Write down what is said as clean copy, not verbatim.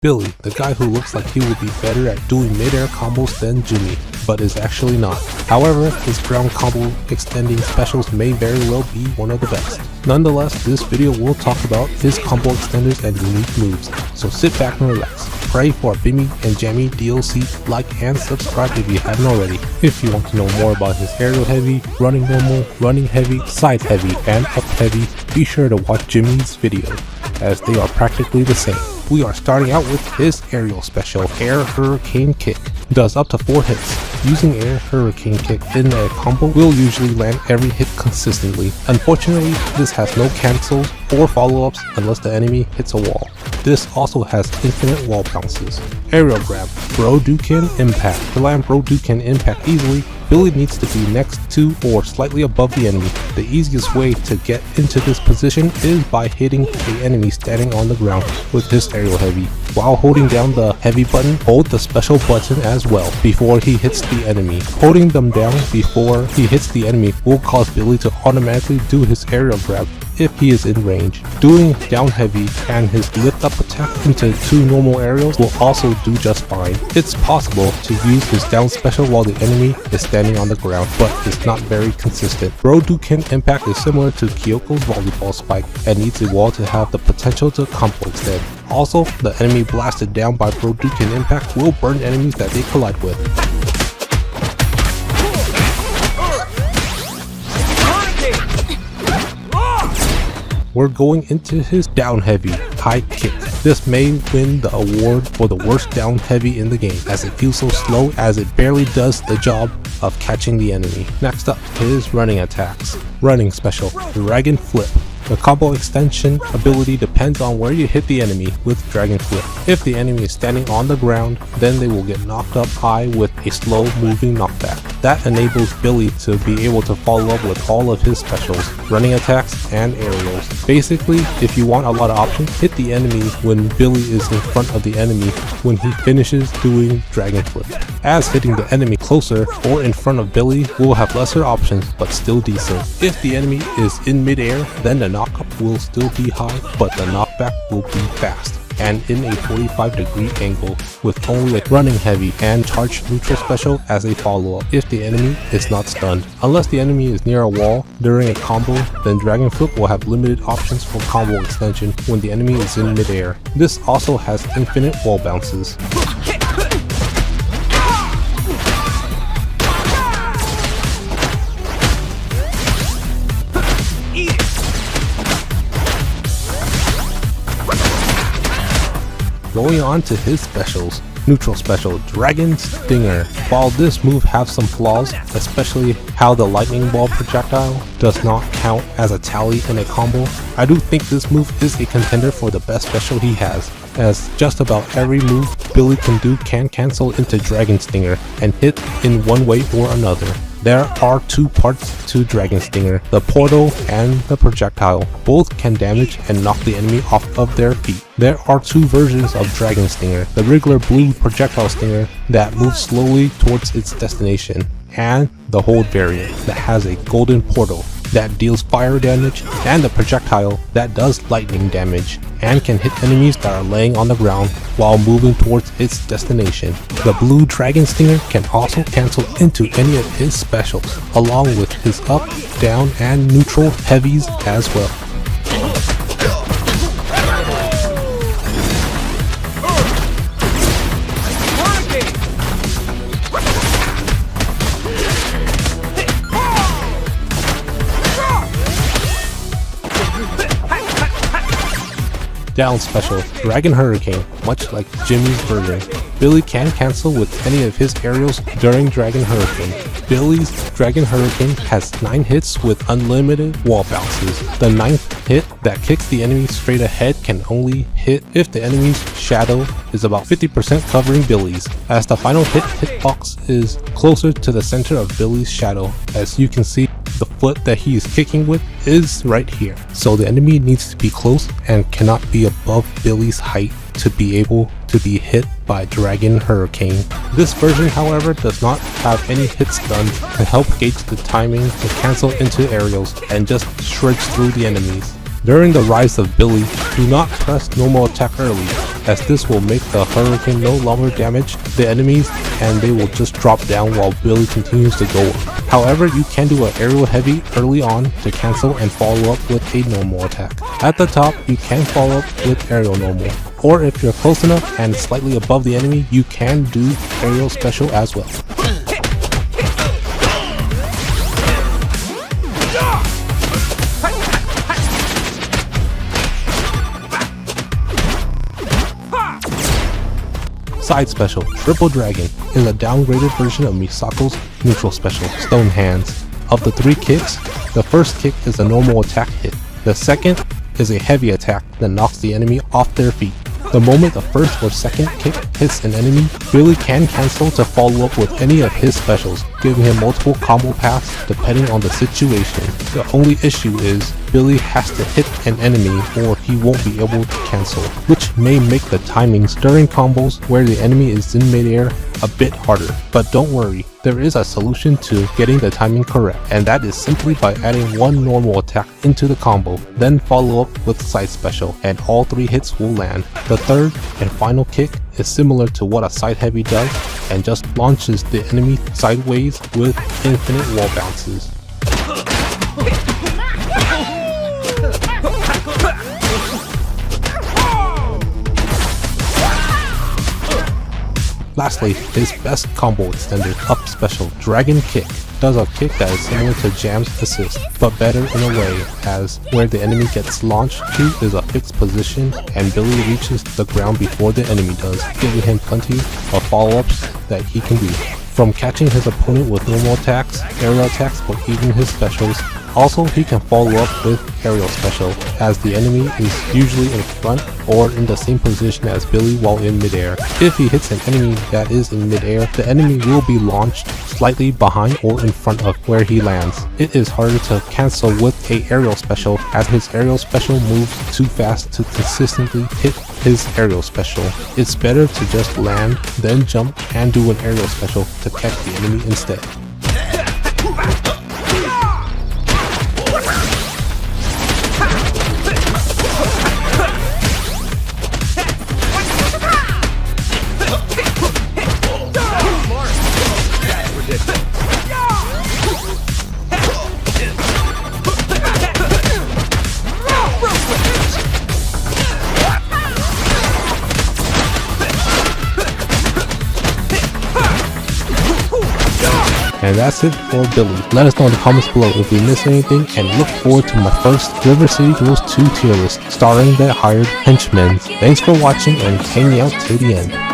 Billy, the guy who looks like he would be better at doing mid-air combos than Jimmy, but is actually not. However, his ground combo extending specials may very well be one of the best. Nonetheless, this video will talk about his combo extenders and unique moves, so sit back and relax. Pray for a Bimmy and Jammy DLC, like and subscribe if you haven't already. If you want to know more about his aerial heavy, running normal, running heavy, side heavy, and up heavy, be sure to watch Jimmy's video, as they are practically the same. We are starting out with his aerial special, Air Hurricane Kick. Does up to 4 hits. Using Air Hurricane Kick in a combo will usually land every hit consistently. Unfortunately, this has no cancels or follow-ups unless the enemy hits a wall. This also has infinite wall bounces. Aerial Grab, Broduken Impact. To land Broduken Impact easily, Billy needs to be next to or slightly above the enemy. The easiest way to get into this position is by hitting the enemy standing on the ground with his aerial heavy. While holding down the heavy button, hold the special button as well before he hits the enemy. Holding them down before he hits the enemy will cause Billy to automatically do his aerial grab if he is in range. Doing down heavy and his lift up attack into 2 normal aerials will also do just fine. It's possible to use his down special while the enemy is standing on the ground, but it's not very consistent. Broduken Impact is similar to Kyoko's volleyball spike and needs a wall to have the potential to combo extend. Also, the enemy blasted down by Broduken Impact will burn enemies that they collide with. We're going into his down heavy, high kick. This may win the award for the worst down heavy in the game, as it feels so slow as it barely does the job of catching the enemy. Next up, his running attacks. Running special, Dragon Flip. The combo extension ability depends on where you hit the enemy with Dragon Flip. If the enemy is standing on the ground, then they will get knocked up high with a slow moving knockback. That enables Billy to be able to follow up with all of his specials, running attacks, and aerials. Basically, if you want a lot of options, hit the enemy when Billy is in front of the enemy when he finishes doing Dragon Flip, as hitting the enemy closer or in front of Billy will have lesser options but still decent. If the enemy is in mid-air, then the knockup will still be high, but the knockback will be fast and in a 45-degree angle, with only a running heavy and charged neutral special as a follow-up if the enemy is not stunned. Unless the enemy is near a wall during a combo, then Dragon Flip will have limited options for combo extension when the enemy is in mid-air. This also has infinite wall bounces. Going on to his specials. Neutral special, Dragon Stinger. While this move has some flaws, especially how the lightning ball projectile does not count as a tally in a combo, I do think this move is a contender for the best special he has, as just about every move Billy can do can cancel into Dragon Stinger and hit in one way or another. There are 2 parts to Dragon Stinger, the portal and the projectile. Both can damage and knock the enemy off of their feet. There are 2 versions of Dragon Stinger, the regular blue projectile stinger that moves slowly towards its destination, and the hold variant that has a golden portal that deals fire damage, and the projectile that does lightning damage and can hit enemies that are laying on the ground while moving towards its destination. The blue Dragon Stinger can also cancel into any of his specials, along with his up, down, and neutral heavies as well. Down special, Dragon Hurricane. Much like Jimmy's version, Billy can cancel with any of his aerials during Dragon Hurricane. Billy's Dragon Hurricane has 9 hits with unlimited wall bounces. The 9th hit that kicks the enemy straight ahead can only hit if the enemy's shadow is about 50% covering Billy's, as the final hitbox is closer to the center of Billy's shadow. As you can see, the foot that he is kicking with is right here, so the enemy needs to be close and cannot be above Billy's height to be able to be hit by Dragon Hurricane. This version, however, does not have any hit stun to help gauge the timing to cancel into aerials and just shreds through the enemies. During the rise of Billy, do not press normal attack early, as this will make the hurricane no longer damage the enemies and they will just drop down while Billy continues to go up. However, you can do an aerial heavy early on to cancel and follow up with a normal attack. At the top, you can follow up with aerial normal, or if you're close enough and slightly above the enemy, you can do aerial special as well. Side special, Triple Dragon, is a downgraded version of Misako's neutral special, Stone Hands. Of the 3 kicks, the first kick is a normal attack hit. The second is a heavy attack that knocks the enemy off their feet. The moment the first or second kick hits an enemy, Billy can cancel to follow up with any of his specials, giving him multiple combo paths depending on the situation. The only issue is Billy has to hit an enemy or he won't be able to cancel, which may make the timings during combos where the enemy is in midair a bit harder. But don't worry, there is a solution to getting the timing correct, and that is simply by adding one normal attack into the combo, then follow up with side special, and all 3 hits will land. The third and final kick is similar to what a side heavy does and just launches the enemy sideways with infinite wall bounces. Lastly, his best combo extender, Up Special, Dragon Kick, does a kick that is similar to Jam's assist, but better in a way, as where the enemy gets launched to is a fixed position and Billy reaches the ground before the enemy does, giving him plenty of follow-ups that he can do. From catching his opponent with normal attacks, aerial attacks, or even his specials. Also, he can follow up with aerial special, as the enemy is usually in front or in the same position as Billy while in midair. If he hits an enemy that is in midair, the enemy will be launched slightly behind or in front of where he lands. It is harder to cancel with a aerial special, as his aerial special moves too fast to consistently hit his aerial special. It's better to just land, then jump and do an aerial special to catch the enemy instead. And that's it for Billy. Let us know in the comments below if we missed anything, and look forward to my first River City Duels 2 tier list starring the hired henchmen. Thanks for watching and hanging out till the end.